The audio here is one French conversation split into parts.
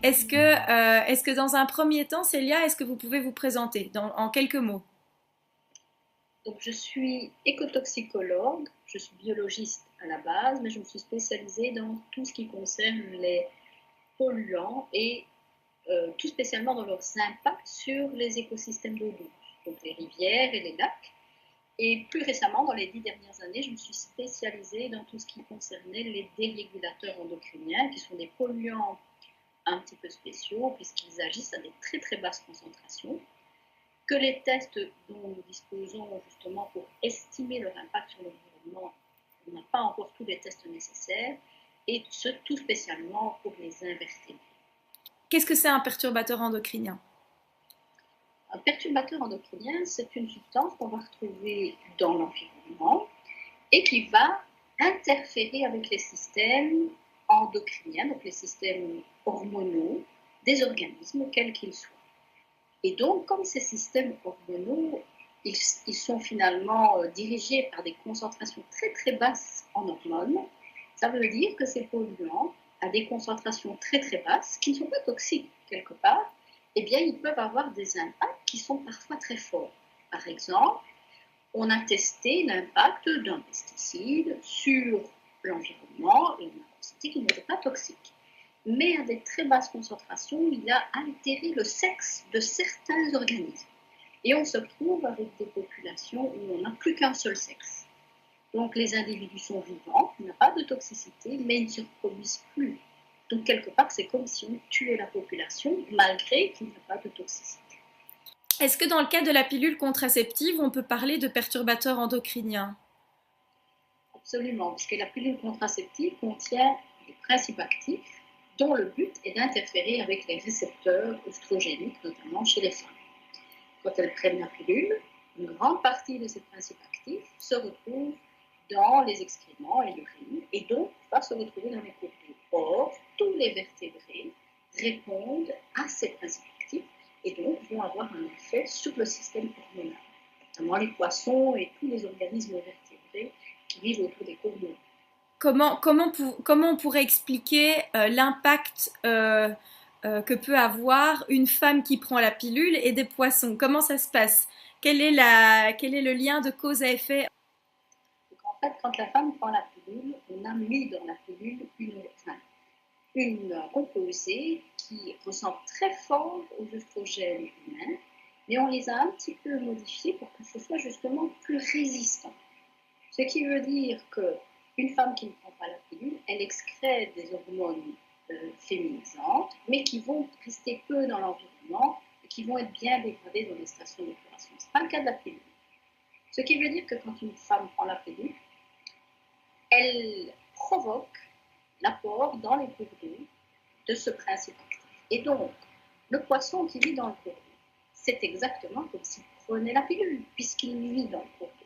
Est-ce que dans un premier temps, Célia, est-ce que vous pouvez vous présenter en quelques mots? Donc, je suis écotoxicologue, je suis biologiste à la base, mais je me suis spécialisée dans tout ce qui concerne les polluants et tout spécialement dans leurs impacts sur les écosystèmes d'eau douce, donc les rivières et les lacs. Et plus récemment, dans les 10 dernières années, je me suis spécialisée dans tout ce qui concernait les dérégulateurs endocriniens, qui sont des polluants un petit peu spéciaux, puisqu'ils agissent à des très très basses concentrations, que les tests dont nous disposons justement pour estimer leur impact sur l'environnement, on n'a pas encore tous les tests nécessaires, et ce tout spécialement pour les invertébrés. Qu'est-ce que c'est un perturbateur endocrinien? Un perturbateur endocrinien, c'est une substance qu'on va retrouver dans l'environnement et qui va interférer avec les systèmes endocriniens, donc les systèmes hormonaux des organismes, quels qu'ils soient. Et donc, comme ces systèmes hormonaux, ils sont finalement dirigés par des concentrations très très basses en hormones, ça veut dire que ces polluants, à des concentrations très très basses, qui ne sont pas toxiques quelque part, eh bien, ils peuvent avoir des impacts qui sont parfois très forts. Par exemple, on a testé l'impact d'un pesticide sur l'environnement et on a constaté qu'il n'était pas toxique. Mais à des très basses concentrations, il a altéré le sexe de certains organismes. Et on se retrouve avec des populations où on n'a plus qu'un seul sexe. Donc les individus sont vivants, il n'y a pas de toxicité, mais ils ne se reproduisent plus. Donc quelque part, c'est comme si on tuait la population, malgré qu'il n'y a pas de toxicité. Est-ce que dans le cas de la pilule contraceptive, on peut parler de perturbateur endocrinien? Absolument, parce que la pilule contraceptive contient des principes actifs dont le but est d'interférer avec les récepteurs œstrogéniques, notamment chez les femmes. Quand elles prennent la pilule, une grande partie de ces principes actifs se retrouvent dans les excréments et l'urine, et donc va se retrouver dans les cours d'eau. Or, tous les vertébrés répondent à ces principes actifs et donc vont avoir un effet sur le système hormonal, notamment les poissons et tous les organismes vertébrés qui vivent autour des cours d'eau. Comment on pourrait expliquer l'impact que peut avoir une femme qui prend la pilule et des poissons? Comment ça se passe? Quel est le lien de cause à effet? Donc, en fait, quand la femme prend la pilule, on a mis dans la pilule une composée qui ressemble très fort aux œstrogènes humains, mais on les a un petit peu modifiés pour que ce soit justement plus résistant. Ce qui veut dire qu'une femme qui ne prend pas la pilule, elle excrète des hormones féminisantes, mais qui vont rester peu dans l'environnement et qui vont être bien dégradées dans les stations d'épuration. Ce n'est pas le cas de la pilule. Ce qui veut dire que quand une femme prend la pilule, elle provoque l'apport dans les cours d'eau de ce principe actif. Et donc, le poisson qui vit dans le cours d'eau, c'est exactement comme s'il prenait la pilule, puisqu'il vit dans le cours d'eau.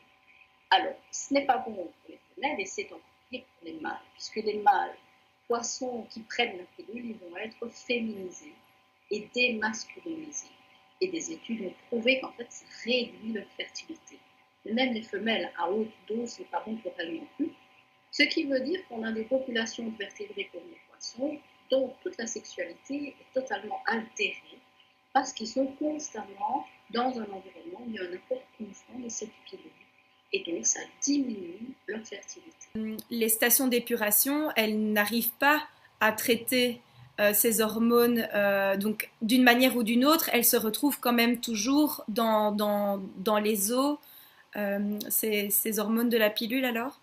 Alors, ce n'est pas bon pour les femelles et c'est encore pire pour les mâles, puisque les mâles poissons qui prennent la pilule, ils vont être féminisés et démasculinisés. Et des études ont prouvé qu'en fait, ça réduit leur fertilité. Et même les femelles à haute dose, ce n'est pas bon pour elles non plus. Ce qui veut dire qu'on a des populations de vertébrés comme les poissons, dont toute la sexualité est totalement altérée, parce qu'ils sont constamment dans un environnement où il y a un apport constant de cette pilule. Et donc, ça diminue leur fertilité. Les stations d'épuration, elles n'arrivent pas à traiter ces hormones, donc d'une manière ou d'une autre, elles se retrouvent quand même toujours dans les eaux, ces hormones de la pilule alors?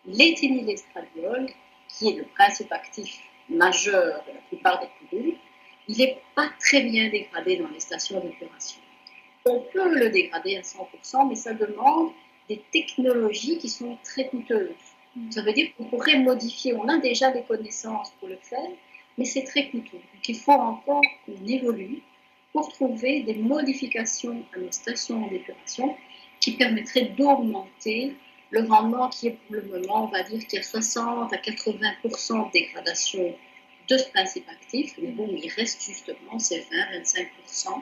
L'éthénylestradiol, qui est le principe actif majeur de la plupart des pilules, il n'est pas très bien dégradé dans les stations d'épuration. On peut le dégrader à 100%, mais ça demande des technologies qui sont très coûteuses. Ça veut dire qu'on pourrait modifier, on a déjà des connaissances pour le faire, mais c'est très coûteux. Donc il faut encore qu'on évolue pour trouver des modifications à nos stations d'épuration qui permettraient d'augmenter le rendement qui est pour le moment, on va dire qu'il y a 60 à 80% de dégradation de ce principe actif, mais bon, il reste justement ces 20-25%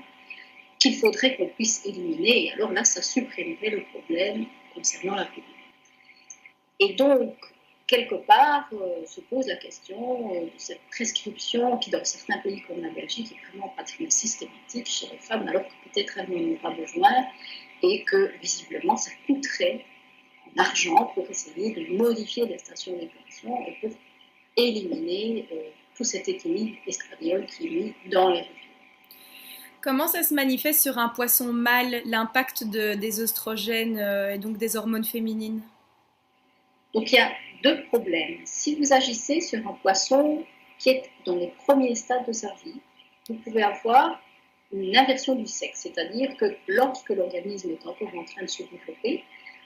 qu'il faudrait qu'on puisse éliminer, et alors là, ça supprimerait le problème concernant la pilule. Et donc, quelque part, se pose la question de cette prescription qui, dans certains pays comme la Belgique, est vraiment pratiquement systématique chez les femmes, alors que peut-être elles n'en ont pas besoin et que, visiblement, ça coûterait de l'argent pour essayer de modifier les stations d'épuration et pour éliminer tout cet équilibre estradiol qui est mis dans les rivières. Comment ça se manifeste sur un poisson mâle, l'impact des oestrogènes et donc des hormones féminines? Donc il y a deux problèmes. Si vous agissez sur un poisson qui est dans les premiers stades de sa vie, vous pouvez avoir une inversion du sexe, c'est-à-dire que lorsque l'organisme est encore en train de se développer,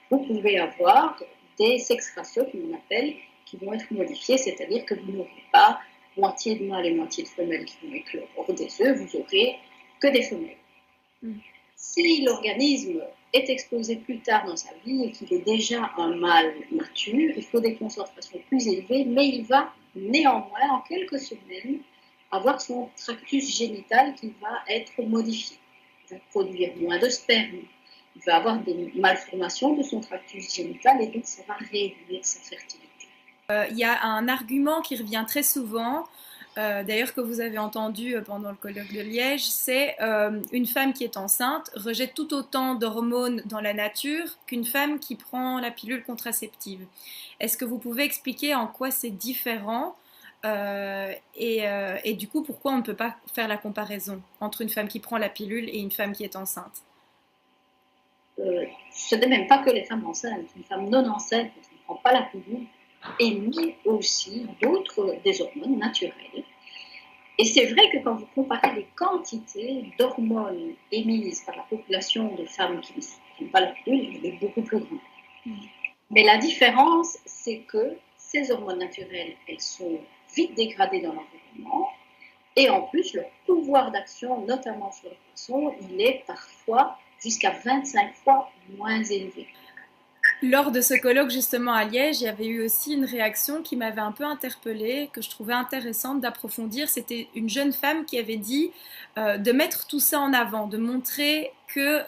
vous pouvez avoir des sexes ratios, qu'on appelle, qui vont être modifiés, c'est-à-dire que vous n'aurez pas moitié de mâles et moitié de femelles qui vont éclore hors des œufs, vous aurez que des femelles. Si l'organisme est exposé plus tard dans sa vie et qu'il est déjà un mâle mature, il faut des concentrations plus élevées, mais il va néanmoins, en quelques semaines, avoir son tractus génital qui va être modifié. Il va produire moins de sperme, il va avoir des malformations de son tractus génital et donc ça va réduire sa fertilité. Il y a un argument qui revient très souvent, d'ailleurs que vous avez entendu pendant le colloque de Liège, c'est une femme qui est enceinte rejette tout autant d'hormones dans la nature qu'une femme qui prend la pilule contraceptive. Est-ce que vous pouvez expliquer en quoi c'est différent et du coup pourquoi on ne peut pas faire la comparaison entre une femme qui prend la pilule et une femme qui est enceinte? Ce n'est même pas que les femmes enceintes. Une femme non enceinte qui ne prend pas la pilule émet aussi des hormones naturelles. Et c'est vrai que quand vous comparez les quantités d'hormones émises par la population de femmes qui ne prennent pas la pilule, elle est beaucoup plus grande. Mais la différence, c'est que ces hormones naturelles, elles sont vite dégradées dans l'environnement et en plus, leur pouvoir d'action, notamment sur le poisson, il est parfois jusqu'à 25 fois moins élevé. Lors de ce colloque justement à Liège, il y avait eu aussi une réaction qui m'avait un peu interpellée, que je trouvais intéressante d'approfondir. C'était une jeune femme qui avait dit de mettre tout ça en avant, de montrer que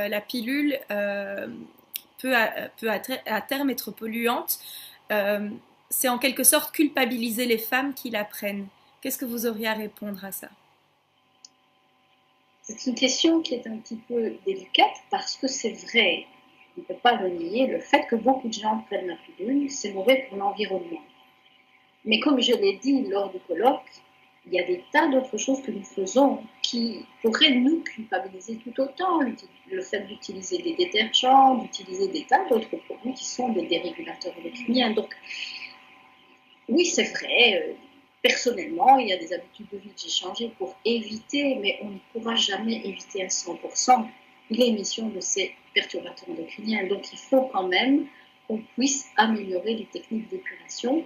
la pilule peut à terme être polluante. C'est en quelque sorte culpabiliser les femmes qui la prennent. Qu'est-ce que vous auriez à répondre à ça? C'est une question qui est un petit peu délicate parce que c'est vrai, on ne peut pas le nier, le fait que beaucoup de gens prennent la pilule, c'est mauvais pour l'environnement. Mais comme je l'ai dit lors du colloque, il y a des tas d'autres choses que nous faisons qui pourraient nous culpabiliser tout autant. Le fait d'utiliser des détergents, d'utiliser des tas d'autres produits qui sont des dérégulateurs endocriniens. Donc, oui, c'est vrai. Personnellement, il y a des habitudes de vie que j'ai changées pour éviter, mais on ne pourra jamais éviter à 100% l'émission de ces perturbateurs endocriniens. Donc, il faut quand même qu'on puisse améliorer les techniques d'épuration.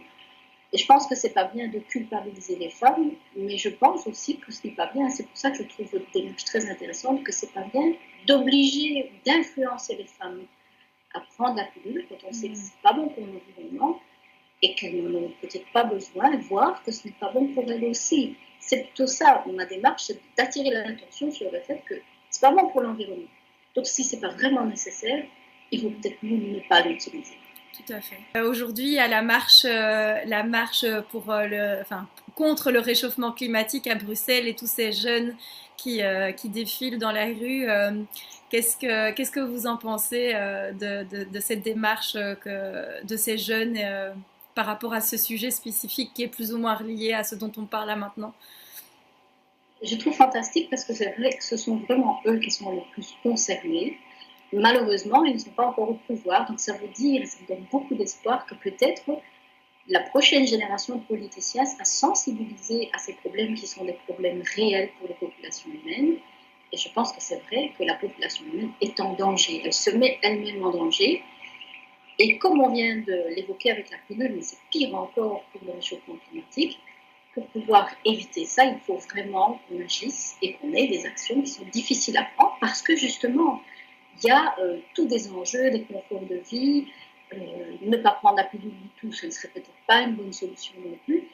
Et je pense que ce n'est pas bien de culpabiliser les femmes, mais je pense aussi que ce n'est pas bien, c'est pour ça que je trouve votre démarche très intéressante, que ce n'est pas bien d'obliger, d'influencer les femmes à prendre la pilule quand on sait que ce n'est pas bon pour l'environnement et qu'elles n'en ont peut-être pas besoin, voire que ce n'est pas bon pour elles aussi. C'est plutôt ça, ma démarche, c'est d'attirer l'attention sur le fait que ce n'est pas bon pour l'environnement. Donc si ce n'est pas vraiment nécessaire, il vaut peut-être mieux ne pas l'utiliser. Tout à fait. Aujourd'hui, il y a la marche pour contre le réchauffement climatique à Bruxelles et tous ces jeunes qui défilent dans la rue. Qu'est-ce que vous en pensez de cette démarche de ces jeunes par rapport à ce sujet spécifique qui est plus ou moins relié à ce dont on parle là maintenant? Je trouve fantastique parce que c'est vrai que ce sont vraiment eux qui sont les plus concernés. Malheureusement, ils ne sont pas encore au pouvoir, donc ça veut dire, ça me donne beaucoup d'espoir que peut-être la prochaine génération de politiciens sera sensibilisée à ces problèmes qui sont des problèmes réels pour les populations humaines. Et je pense que c'est vrai que la population humaine est en danger, elle se met elle-même en danger. Et comme on vient de l'évoquer avec la pilule, mais c'est pire encore pour le réchauffement climatique, pour pouvoir éviter ça, il faut vraiment qu'on agisse et qu'on ait des actions qui sont difficiles à prendre parce que justement, il y a tous des enjeux, des conforts de vie. Ne pas prendre la pilule du tout, ce ne serait peut-être pas une bonne solution non plus.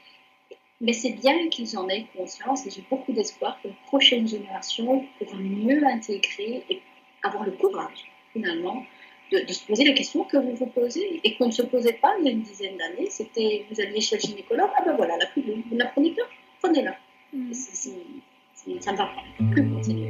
Mais c'est bien qu'ils en aient conscience et j'ai beaucoup d'espoir que la prochaine génération pourra mieux intégrer et avoir le courage, finalement, de se poser les questions que vous vous posez et qu'on ne se posait pas il y a une dizaine d'années. C'était, vous alliez chez le gynécologue, ah ben voilà, la pilule, vous ne la prenez pas, prenez-la. Ça ne va pas plus continuer.